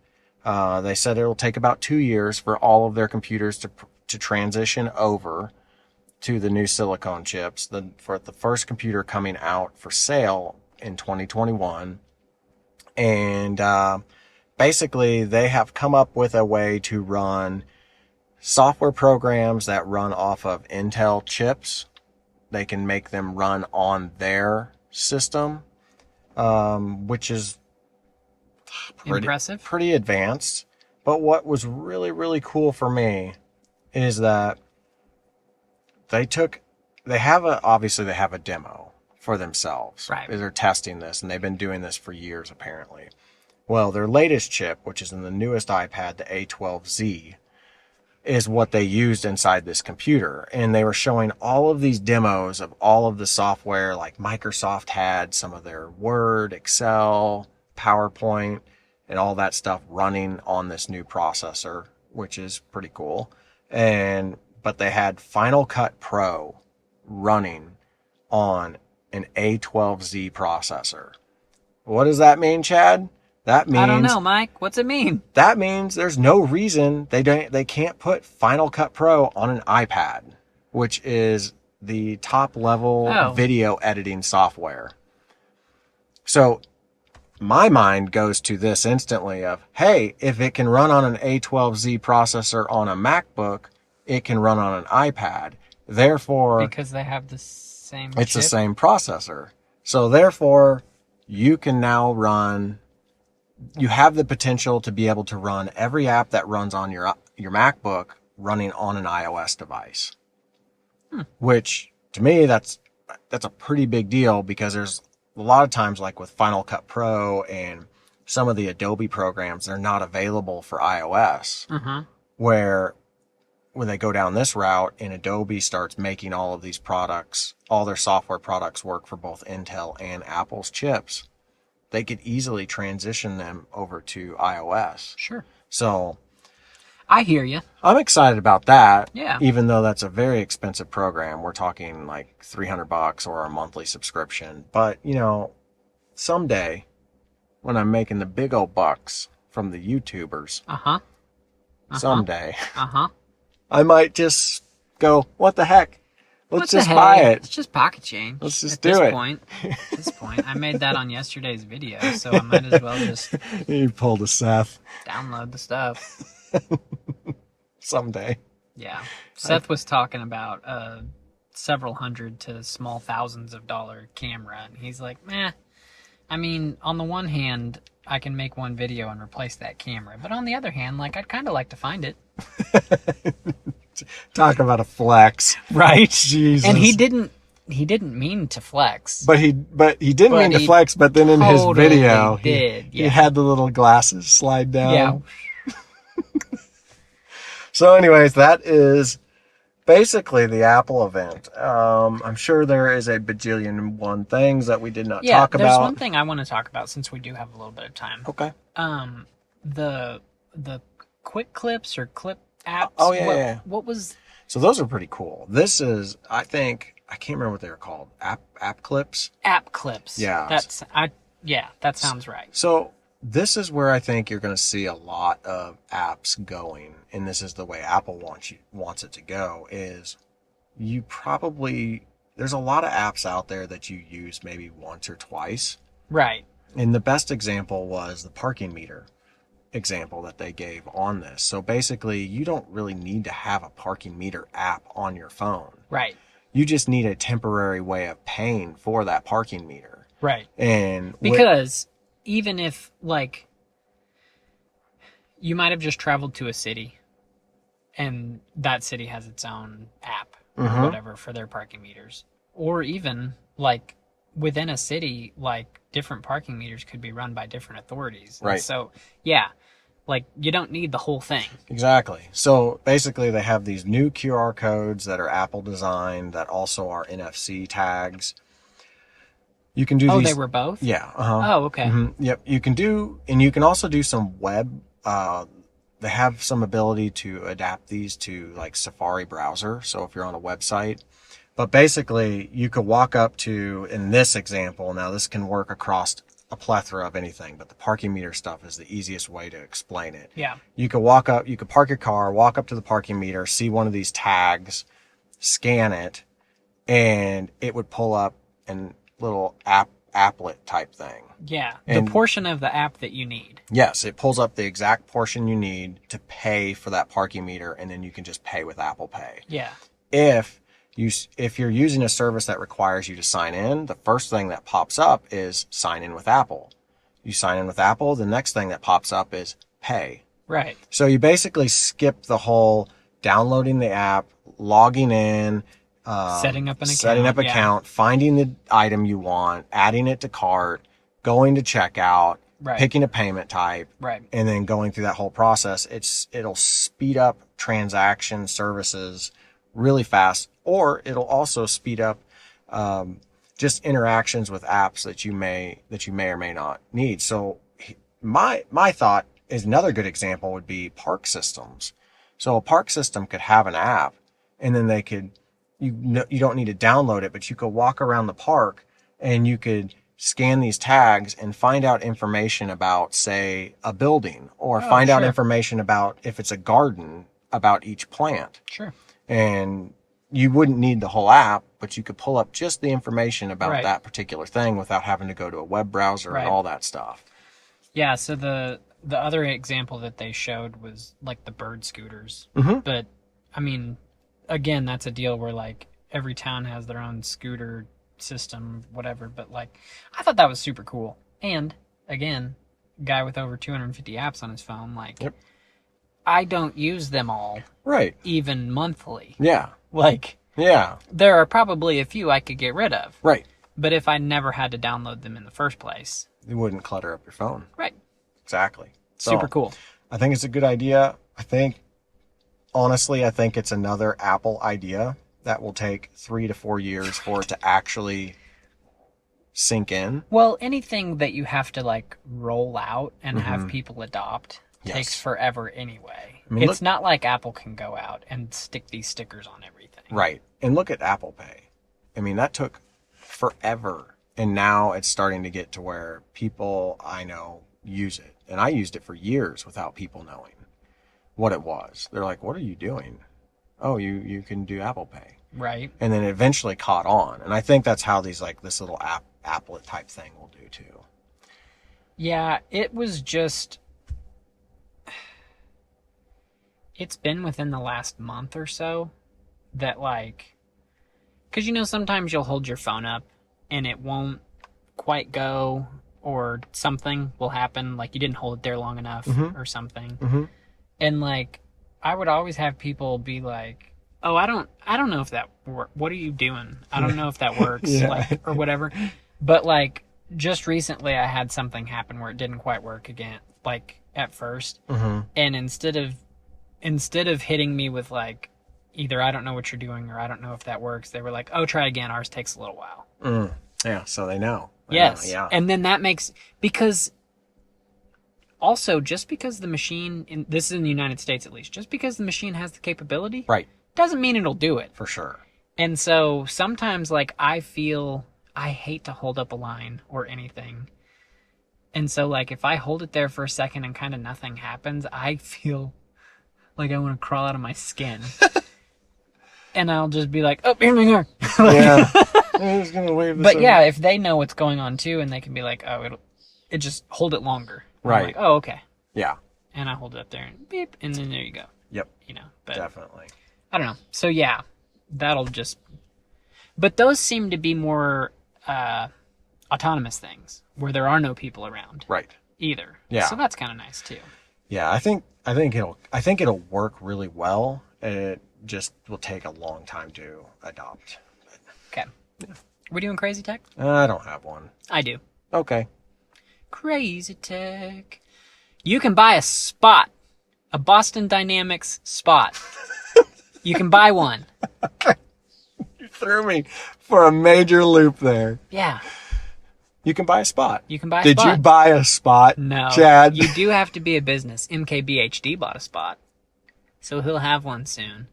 [SPEAKER 1] They said it'll take about 2 years for all of their computers to transition over to the new silicon chips. For the first computer coming out for sale in 2021. And basically, they have come up with a way to run software programs that run off of Intel chips. They can make them run on their system, which is
[SPEAKER 2] impressive,
[SPEAKER 1] pretty advanced. But what was really, really cool for me is that they have a demo for themselves.
[SPEAKER 2] Right.
[SPEAKER 1] They're testing this, and they've been doing this for years, apparently. Well, their latest chip, which is in the newest iPad, the A12Z, is what they used inside this computer. And they were showing all of these demos of all of the software, like Microsoft had some of their Word, Excel, PowerPoint, and all that stuff running on this new processor, which is pretty cool. But they had Final Cut Pro running on an A12Z processor. What does that mean, Chad? That means,
[SPEAKER 2] I don't know, Mike. What's it mean?
[SPEAKER 1] That means there's no reason they can't put Final Cut Pro on an iPad, which is the top level video editing software. So my mind goes to this instantly of, hey, if it can run on an A12Z processor on a MacBook, it can run on an iPad. Therefore,
[SPEAKER 2] because they have the same
[SPEAKER 1] it's
[SPEAKER 2] chip?
[SPEAKER 1] The same processor. So therefore, you can now run, you have the potential to be able to run every app that runs on your MacBook running on an iOS device. Which, to me, that's a pretty big deal, because there's a lot of times, like with Final Cut Pro and some of the Adobe programs, they're not available for iOS. Where when they go down this route and Adobe starts making all of these products, all their software products work for both Intel and Apple's chips, they could easily transition them over to iOS.
[SPEAKER 2] Sure.
[SPEAKER 1] So
[SPEAKER 2] I hear you.
[SPEAKER 1] I'm excited about that.
[SPEAKER 2] Yeah.
[SPEAKER 1] Even though that's a very expensive program. We're talking like $300 or a monthly subscription. But, someday when I'm making the big old bucks from the YouTubers, someday, I might just go, what the heck? Let's just buy it.
[SPEAKER 2] It's just pocket change.
[SPEAKER 1] Let's just do it.
[SPEAKER 2] At this point, I made that on yesterday's video, so I might as well just
[SPEAKER 1] You pulled a Seth.
[SPEAKER 2] download the stuff.
[SPEAKER 1] Someday.
[SPEAKER 2] Yeah. Seth was talking about several hundred to small thousands of dollar camera, and he's like, meh. I mean, on the one hand, I can make one video and replace that camera, but on the other hand, like, I'd kind of like to find it.
[SPEAKER 1] Talk about a flex.
[SPEAKER 2] Right.
[SPEAKER 1] Jesus.
[SPEAKER 2] And he didn't mean to flex.
[SPEAKER 1] But he didn't mean to flex, but then in his video he had the little glasses slide down.
[SPEAKER 2] Yeah.
[SPEAKER 1] So anyways, that is basically the Apple event. I'm sure there is a bajillion one things that we did not talk about.
[SPEAKER 2] There's one thing I want to talk about since we do have a little bit of time.
[SPEAKER 1] Okay.
[SPEAKER 2] The quick clips or clip apps.
[SPEAKER 1] Oh yeah.
[SPEAKER 2] What was?
[SPEAKER 1] So those are pretty cool. This is, I can't remember what they're called. App clips.
[SPEAKER 2] App clips.
[SPEAKER 1] Yeah.
[SPEAKER 2] That sounds right.
[SPEAKER 1] So this is where I think you're going to see a lot of apps going, and this is the way Apple wants it to go. Is there's a lot of apps out there that you use maybe once or twice.
[SPEAKER 2] Right.
[SPEAKER 1] And the best example was the parking meter example that they gave on this. So basically, you don't really need to have a parking meter app on your phone.
[SPEAKER 2] Right.
[SPEAKER 1] You just need a temporary way of paying for that parking meter.
[SPEAKER 2] Right.
[SPEAKER 1] And
[SPEAKER 2] because even if, like, you might have just traveled to a city and that city has its own app or whatever for their parking meters, or even like within a city, like different parking meters could be run by different authorities.
[SPEAKER 1] Right.
[SPEAKER 2] And so, yeah, Like, you don't need the whole thing.
[SPEAKER 1] Exactly. So basically they have these new QR codes that are Apple designed that also are NFC tags. You can do
[SPEAKER 2] Oh,
[SPEAKER 1] these.
[SPEAKER 2] they were both?
[SPEAKER 1] Yeah. Uh-huh.
[SPEAKER 2] Oh, okay.
[SPEAKER 1] Yep. You can do, and you can also do some web, they have some ability to adapt these to like Safari browser. So if you're on a website, but basically you could walk up to, in this example, now this can work across a plethora of anything, but the parking meter stuff is the easiest way to explain it.
[SPEAKER 2] Yeah.
[SPEAKER 1] You could walk up, you could park your car, walk up to the parking meter, see one of these tags, scan it, and it would pull up a little applet type thing.
[SPEAKER 2] Yeah.
[SPEAKER 1] And
[SPEAKER 2] the portion of the app that you need.
[SPEAKER 1] yes, it pulls up the exact portion you need to pay for that parking meter, and then you can just pay with Apple Pay.
[SPEAKER 2] Yeah.
[SPEAKER 1] If you're using a service that requires you to sign in, the first thing that pops up is sign in with Apple. You sign in with Apple, the next thing that pops up is pay.
[SPEAKER 2] Right.
[SPEAKER 1] So you basically skip the whole downloading the app, logging in,
[SPEAKER 2] Setting up an account.
[SPEAKER 1] account, finding the item you want, adding it to cart, going to checkout,
[SPEAKER 2] Right.
[SPEAKER 1] picking a payment type,
[SPEAKER 2] Right.
[SPEAKER 1] and then going through that whole process. It'll speed up transaction services really fast, or it'll also speed up just interactions with apps that you may or may not need. So my thought is another good example would be park systems. So a park system could have an app, and then they could you don't need to download it, but you could walk around the park and you could scan these tags and find out information about, say, a building, or find out
[SPEAKER 2] sure.
[SPEAKER 1] information about, if it's a garden, about each plant.
[SPEAKER 2] Sure.
[SPEAKER 1] And you wouldn't need the whole app, but you could pull up just the information about
[SPEAKER 2] Right.
[SPEAKER 1] that particular thing without having to go to a web browser
[SPEAKER 2] Right.
[SPEAKER 1] and all that stuff.
[SPEAKER 2] Yeah, so the other example that they showed was like the bird scooters.
[SPEAKER 1] Mhm.
[SPEAKER 2] But I mean, again, that's a deal where like every town has their own scooter system, whatever. But like, I thought that was super cool. And again, guy with over 250 apps on his phone, like,
[SPEAKER 1] Yep.
[SPEAKER 2] I don't use them all,
[SPEAKER 1] Right.
[SPEAKER 2] even monthly.
[SPEAKER 1] Yeah.
[SPEAKER 2] Like,
[SPEAKER 1] Yeah.
[SPEAKER 2] there are probably a few I could get rid of.
[SPEAKER 1] Right.
[SPEAKER 2] But if I never had to download them in the first place.
[SPEAKER 1] It wouldn't clutter up your phone.
[SPEAKER 2] Right.
[SPEAKER 1] Exactly. So,
[SPEAKER 2] Super cool.
[SPEAKER 1] I think it's a good idea. Honestly, I think it's another Apple idea that will take 3 to 4 years for it to actually sink in.
[SPEAKER 2] Well, anything that you have to like roll out and have people adopt
[SPEAKER 1] Yes.
[SPEAKER 2] takes forever anyway.
[SPEAKER 1] I mean,
[SPEAKER 2] It's not like Apple can go out and stick these stickers on everything.
[SPEAKER 1] Right. And look at Apple Pay. I mean, that took forever. And now it's starting to get to where people I know use it. And I used it for years without people knowing what it was. They're like, what are you doing? Oh, you can do Apple Pay.
[SPEAKER 2] Right.
[SPEAKER 1] And then it eventually caught on. And I think that's how these, like, this little applet type thing will do too.
[SPEAKER 2] Yeah, it was just... It's been within the last month or so that, like... Because, you know, sometimes you'll hold your phone up and it won't quite go, or something will happen, like you didn't hold it there long enough or something. And, like, I would always have people be like, oh, I don't know if that what are you doing? I don't know if that works, like, or whatever. But, like, just recently I had something happen where it didn't quite work again, like, at first. And instead of hitting me with, like, either I don't know what you're doing or I don't know if that works, they were like, oh, try again. Ours takes a little while.
[SPEAKER 1] Yeah, so they know.
[SPEAKER 2] Yes.
[SPEAKER 1] Yeah.
[SPEAKER 2] And then that makes... Because... Also, just because the machine... This is in the United States, at least. Just because the machine has the capability...
[SPEAKER 1] Right.
[SPEAKER 2] Doesn't mean it'll do it.
[SPEAKER 1] For sure.
[SPEAKER 2] And so, sometimes, like, I feel... I hate to hold up a line or anything. And so, like, if I hold it there for a second and kind of nothing happens, I feel like I want to crawl out of my skin. And I'll just be like, oh, here we are.
[SPEAKER 1] Yeah. I was gonna wave this
[SPEAKER 2] But
[SPEAKER 1] over.
[SPEAKER 2] yeah, if they know what's going on too, and they can be like, oh, it just hold it longer. And I'm
[SPEAKER 1] Right.
[SPEAKER 2] like, oh, okay.
[SPEAKER 1] Yeah.
[SPEAKER 2] And I hold it up there and beep, and then there you go.
[SPEAKER 1] Yep.
[SPEAKER 2] You know, but
[SPEAKER 1] Definitely.
[SPEAKER 2] I don't know. So yeah, that'll just... But those seem to be more autonomous things where there are no people around
[SPEAKER 1] Right.
[SPEAKER 2] either.
[SPEAKER 1] Yeah.
[SPEAKER 2] So that's kind of nice too.
[SPEAKER 1] Yeah, I think it'll work really well. It just will take a long time to adopt.
[SPEAKER 2] Okay. We doing crazy tech?
[SPEAKER 1] I don't have one.
[SPEAKER 2] I do.
[SPEAKER 1] Okay.
[SPEAKER 2] Crazy tech. You can buy a spot, a Boston Dynamics spot. You can buy one.
[SPEAKER 1] You threw me for a major loop there.
[SPEAKER 2] Yeah.
[SPEAKER 1] You can buy a spot.
[SPEAKER 2] You can buy a
[SPEAKER 1] Did
[SPEAKER 2] spot.
[SPEAKER 1] you buy a spot,
[SPEAKER 2] No.
[SPEAKER 1] Chad?
[SPEAKER 2] You do have to be a business. MKBHD bought a spot. So he'll have one soon.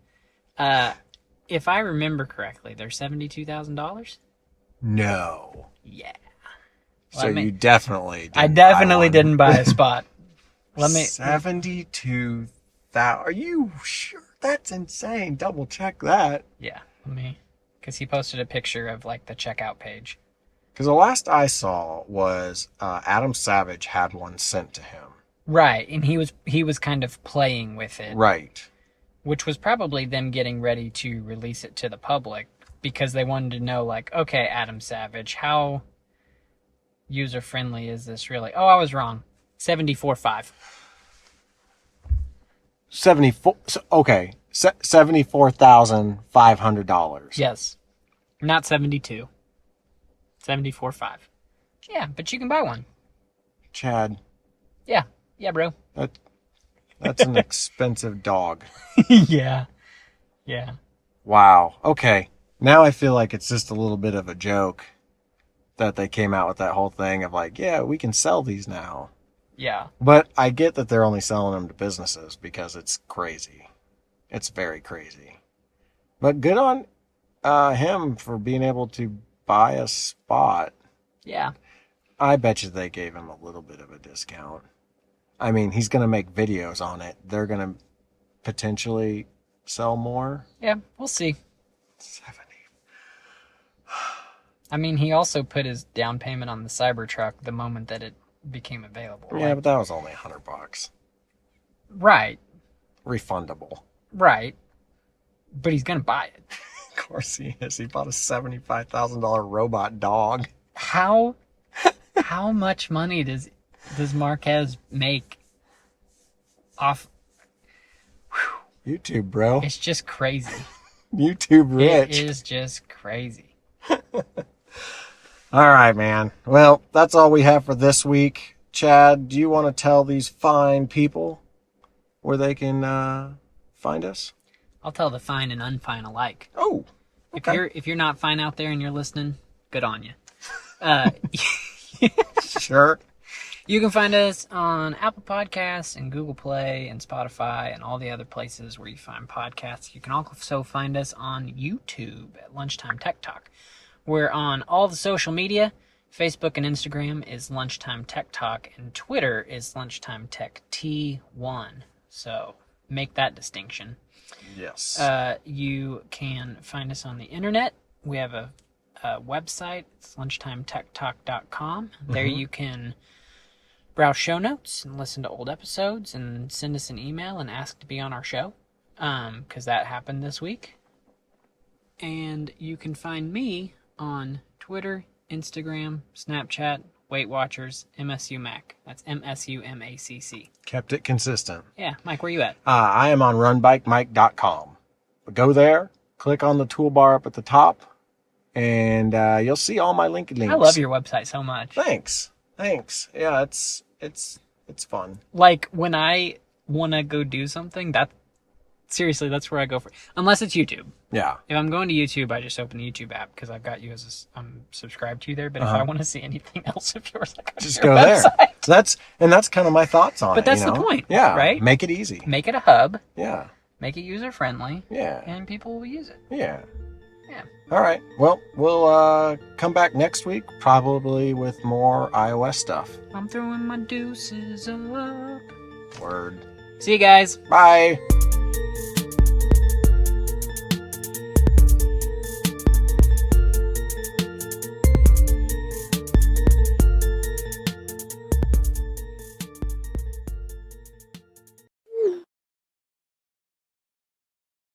[SPEAKER 2] If I remember correctly, they're $72,000?
[SPEAKER 1] No.
[SPEAKER 2] Yeah.
[SPEAKER 1] So you definitely didn't
[SPEAKER 2] I definitely
[SPEAKER 1] buy one.
[SPEAKER 2] didn't buy a spot.
[SPEAKER 1] 72,000. Are you sure? That's insane. Double check that.
[SPEAKER 2] Yeah, because he posted a picture of like the checkout page.
[SPEAKER 1] Because the last I saw was Adam Savage had one sent to him.
[SPEAKER 2] Right, and he was kind of playing with it.
[SPEAKER 1] Right.
[SPEAKER 2] Which was probably them getting ready to release it to the public because they wanted to know, like, okay, Adam Savage, how user friendly is this really? Oh, I was wrong. 74.5.
[SPEAKER 1] 74. Okay, $74,500.
[SPEAKER 2] Yes, not 72. 74.5. Yeah, but you can buy one.
[SPEAKER 1] Chad.
[SPEAKER 2] Yeah, bro.
[SPEAKER 1] That's an expensive dog.
[SPEAKER 2] Yeah.
[SPEAKER 1] Wow. Okay. Now I feel like it's just a little bit of a joke that they came out with that whole thing of like, yeah, we can sell these now.
[SPEAKER 2] Yeah.
[SPEAKER 1] But I get that they're only selling them to businesses because it's crazy. It's very crazy. But good on him for being able to buy a spot.
[SPEAKER 2] Yeah.
[SPEAKER 1] I bet you they gave him a little bit of a discount. I mean, he's going to make videos on it. They're going to potentially sell more.
[SPEAKER 2] Yeah, we'll see.
[SPEAKER 1] 70.
[SPEAKER 2] I mean, he also put his down payment on the Cybertruck the moment that it became available.
[SPEAKER 1] Yeah, but that was only $100.
[SPEAKER 2] Right.
[SPEAKER 1] Refundable.
[SPEAKER 2] Right. But he's going to buy it.
[SPEAKER 1] Of course he is. He bought a $75,000 robot dog.
[SPEAKER 2] How much money does Marquez make off
[SPEAKER 1] YouTube, bro.
[SPEAKER 2] It's just crazy.
[SPEAKER 1] YouTube rich.
[SPEAKER 2] It is just crazy.
[SPEAKER 1] All right, man. Well, that's all we have for this week. Chad, do you want to tell these fine people where they can find us?
[SPEAKER 2] I'll tell the fine and unfine alike.
[SPEAKER 1] Oh, okay.
[SPEAKER 2] If you're not fine out there and you're listening, good on you.
[SPEAKER 1] Sure.
[SPEAKER 2] You can find us on Apple Podcasts and Google Play and Spotify and all the other places where you find podcasts. You can also find us on YouTube at Lunchtime Tech Talk. We're on all the social media. Facebook and Instagram is Lunchtime Tech Talk, and Twitter is Lunchtime Tech T1. So make that distinction.
[SPEAKER 1] Yes.
[SPEAKER 2] You can find us on the internet. We have a website. It's lunchtimetechtalk.com. There you can browse show notes and listen to old episodes and send us an email and ask to be on our show, because that happened this week. And you can find me on Twitter, Instagram, Snapchat, Weight Watchers, MSU Mac. That's MSUMACC.
[SPEAKER 1] Kept it consistent.
[SPEAKER 2] Yeah, Mike, where you at?
[SPEAKER 1] I am on runbikemike.com. Go there, click on the toolbar up at the top, and you'll see all my links.
[SPEAKER 2] I love your website so much.
[SPEAKER 1] Thanks. Yeah, it's fun.
[SPEAKER 2] Like, when I want to go do something, seriously, that's where I go for. Unless it's YouTube.
[SPEAKER 1] Yeah.
[SPEAKER 2] If I'm going to YouTube, I just open the YouTube app because I've got you I'm subscribed to you there. But if I want to see anything else of yours, I
[SPEAKER 1] just
[SPEAKER 2] your
[SPEAKER 1] go
[SPEAKER 2] website.
[SPEAKER 1] there. That's kind of my thoughts on it.
[SPEAKER 2] But that's the point.
[SPEAKER 1] Yeah.
[SPEAKER 2] Right?
[SPEAKER 1] Make it easy.
[SPEAKER 2] Make it a hub.
[SPEAKER 1] Yeah.
[SPEAKER 2] Make it user friendly.
[SPEAKER 1] Yeah.
[SPEAKER 2] And people will use it.
[SPEAKER 1] Yeah.
[SPEAKER 2] Yeah.
[SPEAKER 1] All right. Well, we'll come back next week, probably with more iOS stuff.
[SPEAKER 2] I'm throwing my deuces up.
[SPEAKER 1] Word.
[SPEAKER 2] See you guys.
[SPEAKER 1] Bye.